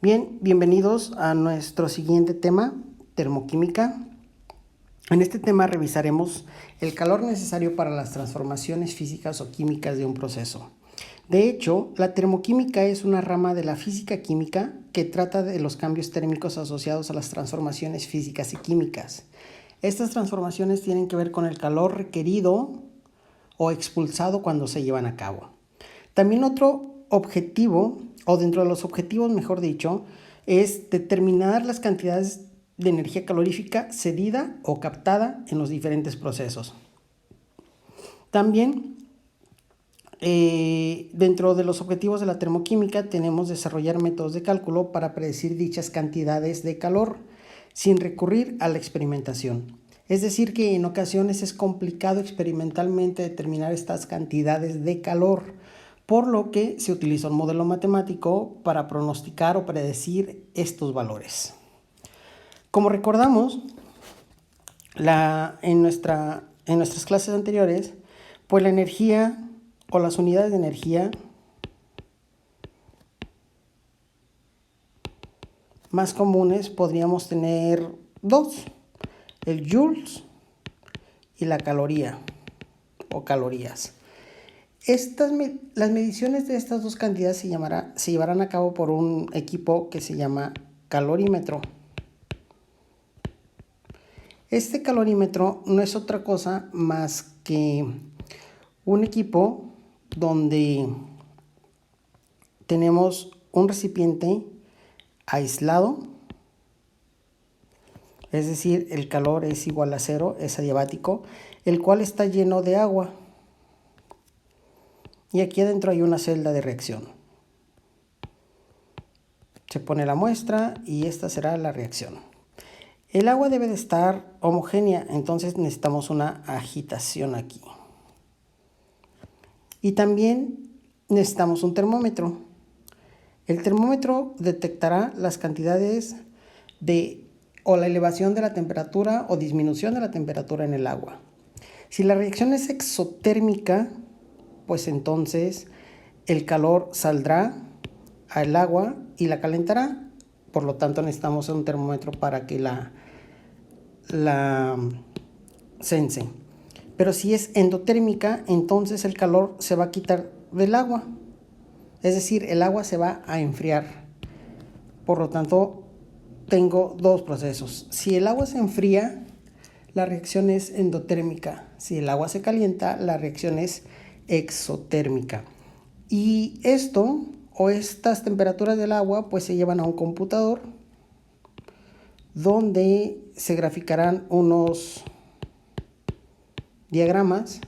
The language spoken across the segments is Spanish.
Bien, bienvenidos a nuestro siguiente tema, termoquímica. En este tema revisaremos el calor necesario para las transformaciones físicas o químicas de un proceso. De hecho, la termoquímica es una rama de la física química que trata de los cambios térmicos asociados a las transformaciones físicas y químicas. Estas transformaciones tienen que ver con el calor requerido o expulsado cuando se llevan a cabo. También otro objetivo, o dentro de los objetivos mejor dicho, es determinar las cantidades de energía calorífica cedida o captada en los diferentes procesos. También dentro de los objetivos de la termoquímica tenemos desarrollar métodos de cálculo para predecir dichas cantidades de calor sin recurrir a la experimentación. Es decir, que en ocasiones es complicado experimentalmente determinar estas cantidades de calor, por lo que se utiliza un modelo matemático para pronosticar o predecir estos valores. Como recordamos, en nuestras clases anteriores, pues la energía o las unidades de energía más comunes podríamos tener dos, el joules y la caloría o calorías. Las mediciones de estas dos cantidades se llevarán a cabo por un equipo que se llama calorímetro. Este calorímetro no es otra cosa más que un equipo donde tenemos un recipiente aislado, es decir, el calor es igual a 0, es adiabático, el cual está lleno de agua. Y aquí adentro hay una celda de reacción. Se pone la muestra y esta será la reacción. El agua debe de estar homogénea, entonces necesitamos una agitación aquí. Y también necesitamos un termómetro. El termómetro detectará las cantidades o la elevación de la temperatura o disminución de la temperatura en el agua. Si la reacción es exotérmica, pues entonces el calor saldrá al agua y la calentará. Por lo tanto, necesitamos un termómetro para que la sense. Pero si es endotérmica, entonces el calor se va a quitar del agua. Es decir, el agua se va a enfriar. Por lo tanto, tengo dos procesos. Si el agua se enfría, la reacción es endotérmica. Si el agua se calienta, la reacción es exotérmica. Y esto o estas temperaturas del agua pues se llevan a un computador donde se graficarán unos diagramas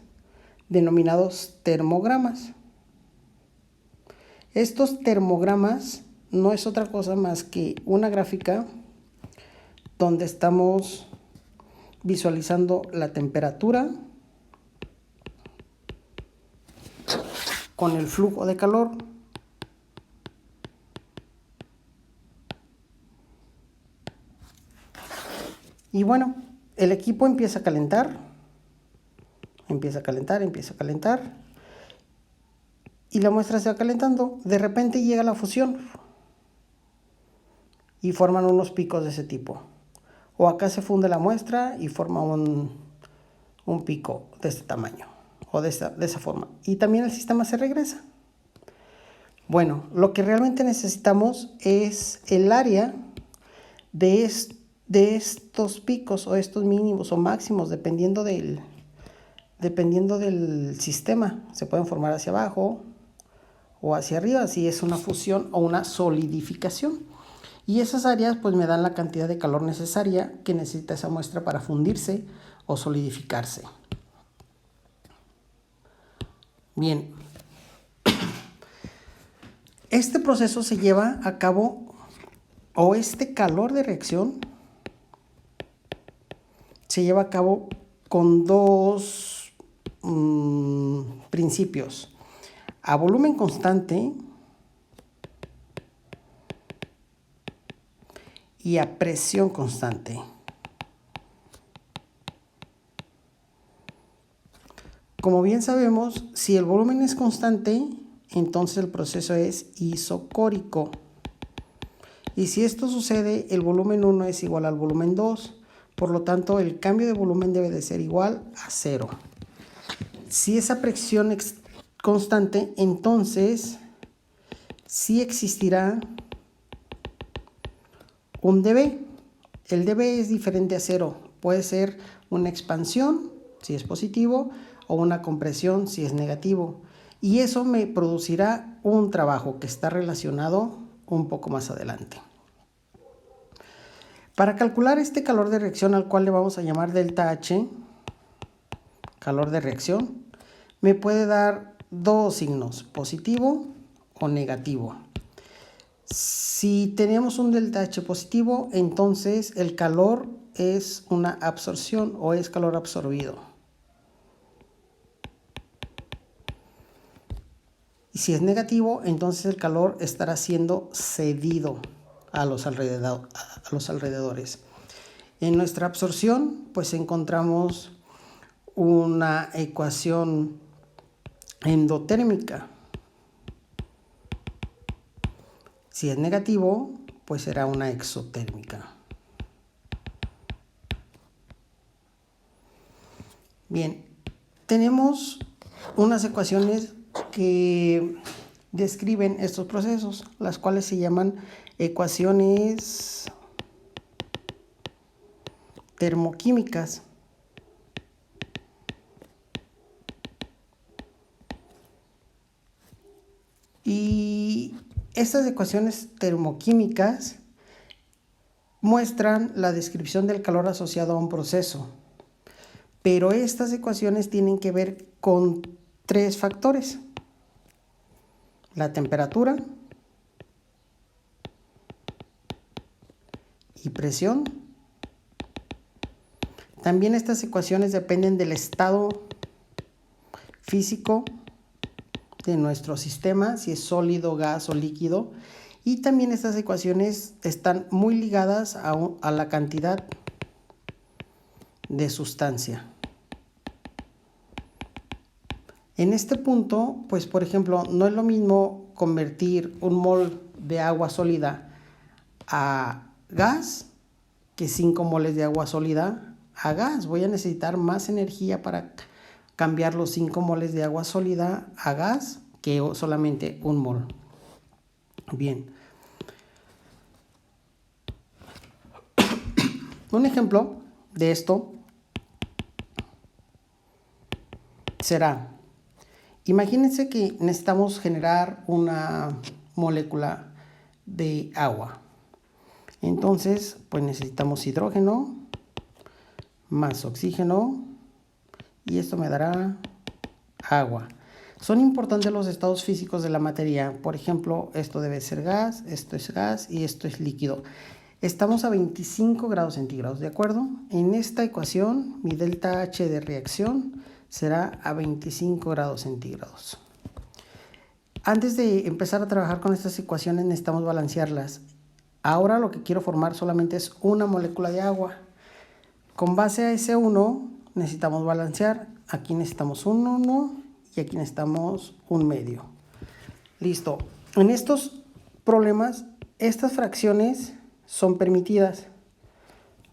denominados termogramas. Estos termogramas no es otra cosa más que una gráfica donde estamos visualizando la temperatura con el flujo de calor. Y bueno, el equipo empieza a calentar, y la muestra se va calentando. De repente llega la fusión y forman unos picos de ese tipo. O acá se funde la muestra y forma un pico de este tamaño o de esa forma. Y también el sistema se regresa. Bueno, lo que realmente necesitamos es el área de estos picos o estos mínimos o máximos dependiendo del sistema. Se pueden formar hacia abajo o hacia arriba si es una fusión o una solidificación. Y esas áreas pues me dan la cantidad de calor necesaria que necesita esa muestra para fundirse o solidificarse. Bien, este proceso se lleva a cabo, o este calor de reacción se lleva a cabo con dos principios: a volumen constante y a presión constante. Como bien sabemos, si el volumen es constante, entonces el proceso es isocórico. Y si esto sucede, el volumen 1 es igual al volumen 2. Por lo tanto, el cambio de volumen debe de ser igual a 0. Si esa presión es constante, entonces sí existirá un dB. El dB es diferente a 0. Puede ser una expansión, si es positivo, o una compresión, si es negativo. Y eso me producirá un trabajo que está relacionado un poco más adelante. Para calcular este calor de reacción, al cual le vamos a llamar delta H, calor de reacción, me puede dar dos signos, positivo o negativo. Si tenemos un delta H positivo, entonces el calor es una absorción o es calor absorbido. Y si es negativo, entonces el calor estará siendo cedido a los alrededores. En nuestra absorción, pues encontramos una ecuación endotérmica. Si es negativo, pues será una exotérmica. Bien, tenemos unas ecuaciones que describen estos procesos, las cuales se llaman ecuaciones termoquímicas. Y estas ecuaciones termoquímicas muestran la descripción del calor asociado a un proceso. Pero estas ecuaciones tienen que ver con tres factores: la temperatura y presión. También estas ecuaciones dependen del estado físico de nuestro sistema, si es sólido, gas o líquido. Y también estas ecuaciones están muy ligadas a la cantidad de sustancia. En este punto, pues por ejemplo, no es lo mismo convertir un mol de agua sólida a gas que 5 moles de agua sólida a gas. Voy a necesitar más energía para cambiar los 5 moles de agua sólida a gas que solamente un mol. Bien. Un ejemplo de esto será: imagínense que necesitamos generar una molécula de agua. Entonces, pues necesitamos hidrógeno más oxígeno y esto me dará agua. Son importantes los estados físicos de la materia. Por ejemplo, esto debe ser gas, esto es gas y esto es líquido. Estamos a 25 grados centígrados, ¿de acuerdo? En esta ecuación, mi delta H de reacción será a 25 grados centígrados. Antes de empezar a trabajar con estas ecuaciones necesitamos balancearlas. Ahora lo que quiero formar solamente es una molécula de agua. Con base a ese 1 necesitamos balancear. Aquí necesitamos un 1 y aquí necesitamos un medio. Listo. En estos problemas, estas fracciones son permitidas.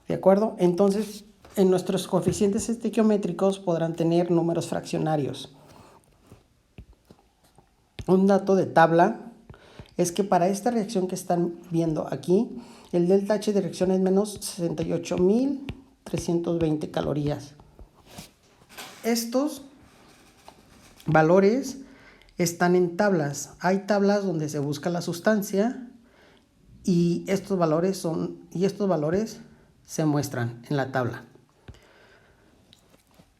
¿De acuerdo? Entonces, en nuestros coeficientes estequiométricos podrán tener números fraccionarios. Un dato de tabla es que para esta reacción que están viendo aquí, el delta H de reacción es menos 68.320 calorías. Estos valores están en tablas. Hay tablas donde se busca la sustancia y estos valores se muestran en la tabla.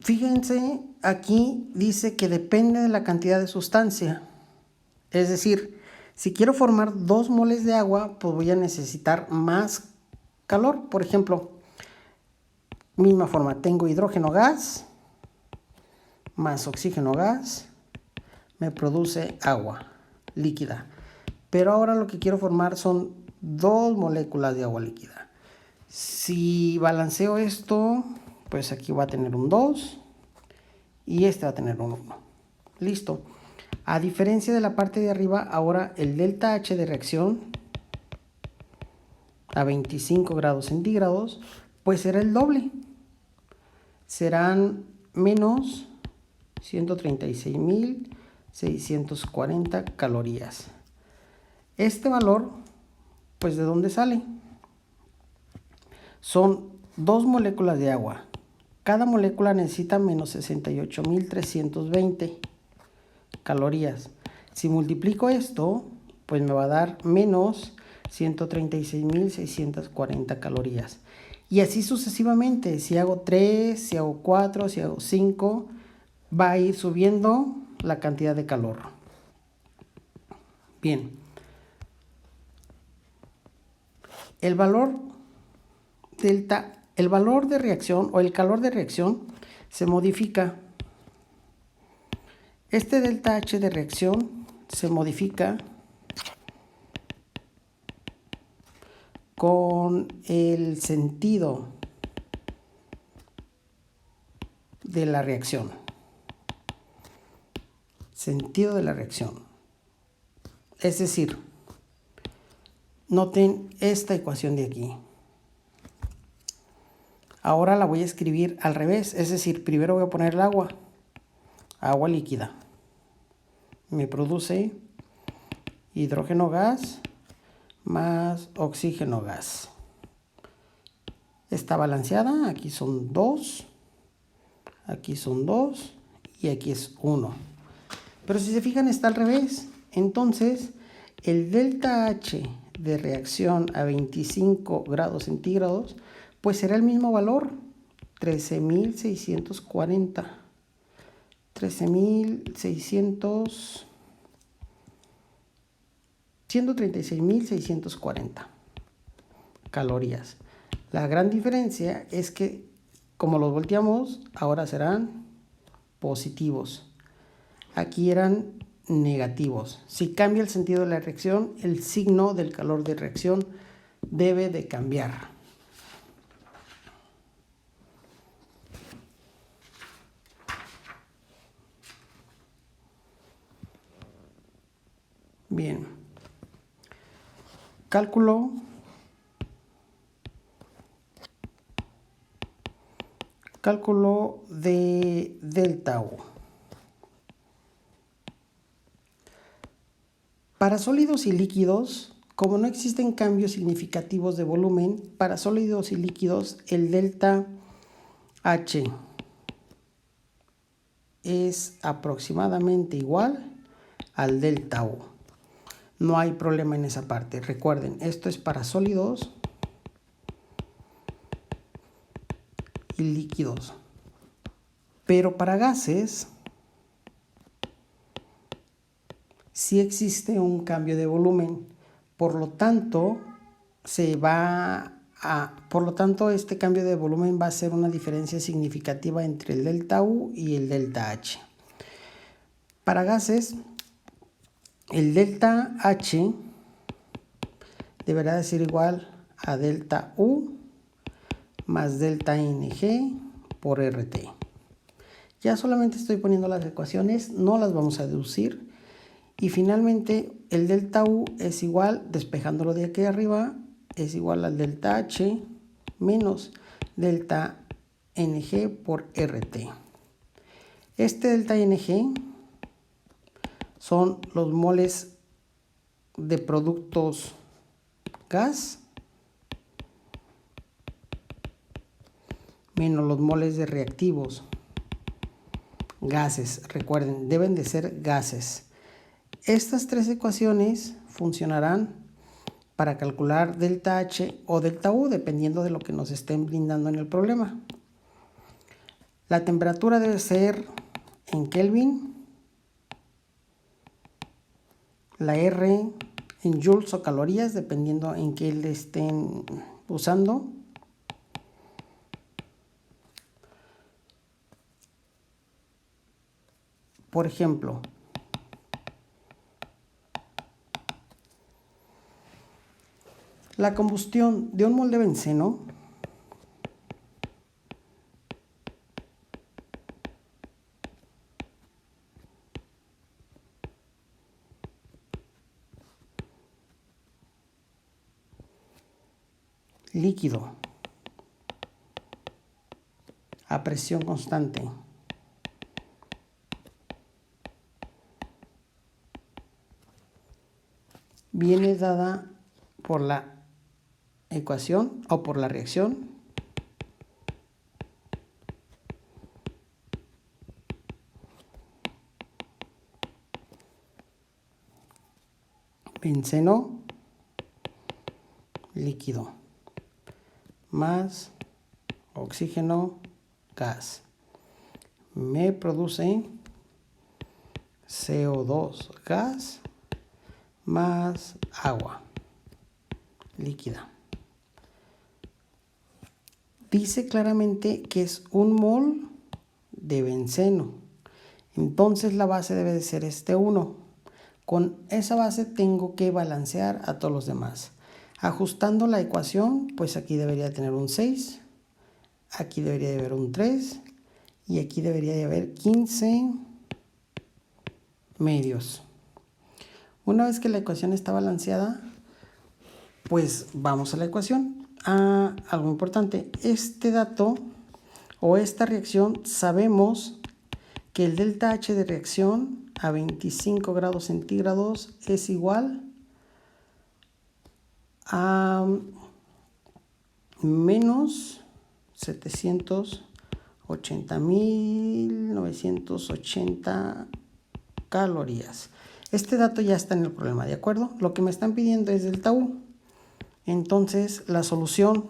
Fíjense, aquí dice que depende de la cantidad de sustancia. Es decir, si quiero formar 2 moles de agua, pues voy a necesitar más calor. Por ejemplo, misma forma, tengo hidrógeno gas más oxígeno gas, me produce agua líquida. Pero ahora lo que quiero formar son 2 moléculas de agua líquida. Si balanceo esto, pues aquí va a tener un 2 y este va a tener un 1. Listo. A diferencia de la parte de arriba, ahora el delta H de reacción a 25 grados centígrados, pues será el doble. Serán menos 136.640 calorías. Este valor, pues ¿de dónde sale? Son 2 moléculas de agua. Cada molécula necesita menos 68.320 calorías. Si multiplico esto, pues me va a dar menos 136.640 calorías. Y así sucesivamente. Si hago 3, si hago 4, si hago 5, va a ir subiendo la cantidad de calor. Bien. El valor de reacción o el calor de reacción se modifica. Este delta H de reacción se modifica con el sentido de la reacción. Sentido de la reacción. Es decir, noten esta ecuación de aquí. Ahora la voy a escribir al revés, es decir, primero voy a poner el agua líquida. Me produce hidrógeno gas más oxígeno gas. Está balanceada, aquí son 2, aquí son 2 y aquí es 1. Pero si se fijan está al revés. Entonces el delta H de reacción a 25 grados centígrados pues será el mismo valor, 13.640. 136.640 calorías. La gran diferencia es que como los volteamos, ahora serán positivos. Aquí eran negativos. Si cambia el sentido de la reacción, el signo del calor de reacción debe de cambiar. Bien. Cálculo de delta U. Para sólidos y líquidos, como no existen cambios significativos de volumen, para sólidos y líquidos el delta H es aproximadamente igual al delta U. No hay problema en esa parte. Recuerden, esto es para sólidos y líquidos. Pero para gases sí existe un cambio de volumen. Por lo tanto, este cambio de volumen va a ser una diferencia significativa entre el delta U y el delta H. Para gases, el delta H deberá de ser igual a delta U más delta NG por RT. Ya solamente estoy poniendo las ecuaciones, no las vamos a deducir. Y finalmente el delta U es igual, despejándolo de aquí arriba, es igual al delta H menos delta NG por RT. Este delta NG son los moles de productos gas menos los moles de reactivos gases. Recuerden, deben de ser gases. Estas tres ecuaciones funcionarán para calcular delta H o delta U, dependiendo de lo que nos estén brindando en el problema. La temperatura debe ser en Kelvin, la R en joules o calorías, dependiendo en qué le estén usando. Por ejemplo, la combustión de un mol de benceno líquido a presión constante viene dada por la ecuación o por la reacción benceno líquido más oxígeno gas me produce CO2 gas más agua líquida. Dice claramente que es 1 mol de benceno. Entonces la base debe de ser este 1. Con esa base tengo que balancear a todos los demás. Ajustando la ecuación, pues aquí debería tener un 6. Aquí debería de haber un 3. Y aquí debería de haber 15 medios. Una vez que la ecuación está balanceada, pues vamos a la ecuación. Algo importante, este dato o esta reacción, sabemos que el delta H de reacción a 25 grados centígrados es igual a menos 780.980 calorías. Este dato ya está en el problema, ¿de acuerdo? Lo que me están pidiendo es delta U. Entonces la solución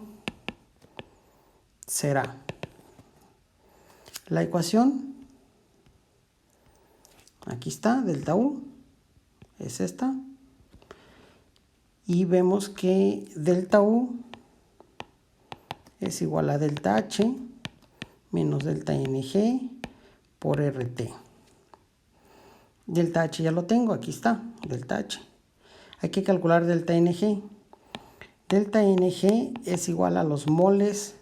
será la ecuación, aquí está, delta U, es esta, y vemos que delta U es igual a delta H menos delta NG por RT. Delta H ya lo tengo, aquí está, delta H. Hay que calcular delta NG. Delta NG es igual a los moles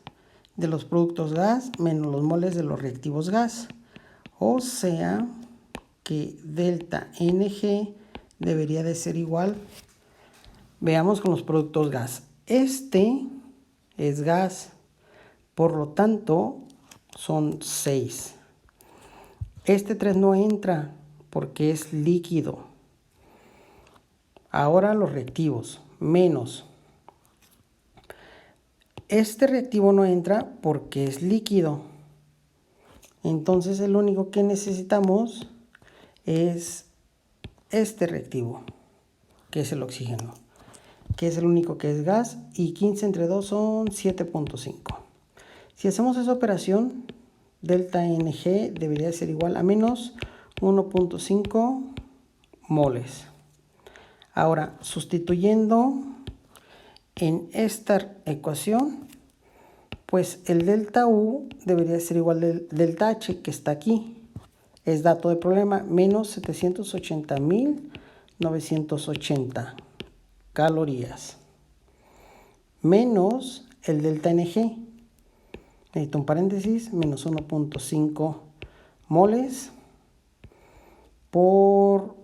de los productos gas menos los moles de los reactivos gas. O sea que delta NG debería de ser igual. Veamos con los productos gas. Este es gas, por lo tanto son 6. Este 3 no entra porque es líquido. Ahora los reactivos, menos. Este reactivo no entra porque es líquido. Entonces el único que necesitamos es este reactivo, que es el oxígeno, que es el único que es gas, y 15 entre 2 son 7.5. Si hacemos esa operación, delta NG debería ser igual a menos 1.5 moles. Ahora, sustituyendo en esta ecuación, pues el delta U debería ser igual al delta H, que está aquí. Es dato de problema, menos 780.980 calorías. Menos el delta NG. Necesito un paréntesis, menos 1.5 moles por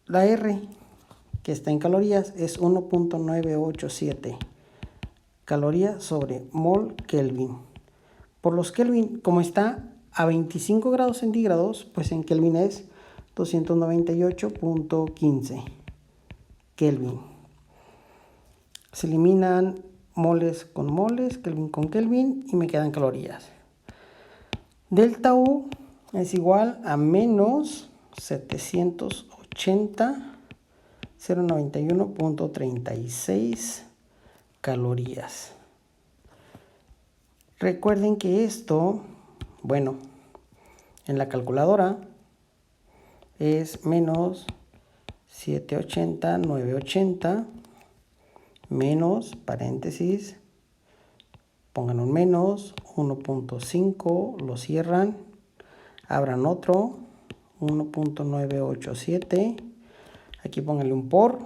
la R, que está en calorías, es 1.987 calorías sobre mol Kelvin. Por los Kelvin, como está a 25 grados centígrados, pues en Kelvin es 298.15 Kelvin. Se eliminan moles con moles, Kelvin con Kelvin, y me quedan calorías. Delta U es igual a menos 780.091.36 calorías. Recuerden que esto, bueno, en la calculadora es menos 780.980 menos, paréntesis, pongan un menos, 1.5, lo cierran, abran otro, 1.987, aquí pónganle un por,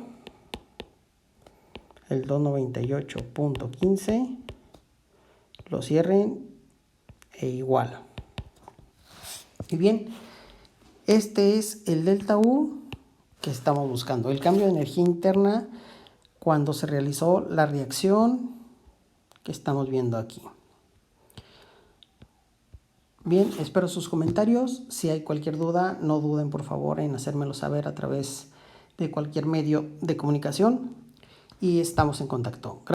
el 298.15, lo cierren e igual. Y bien, este es el delta U que estamos buscando, el cambio de energía interna cuando se realizó la reacción que estamos viendo aquí. Bien, espero sus comentarios. Si hay cualquier duda, no duden por favor en hacérmelo saber a través de cualquier medio de comunicación y estamos en contacto.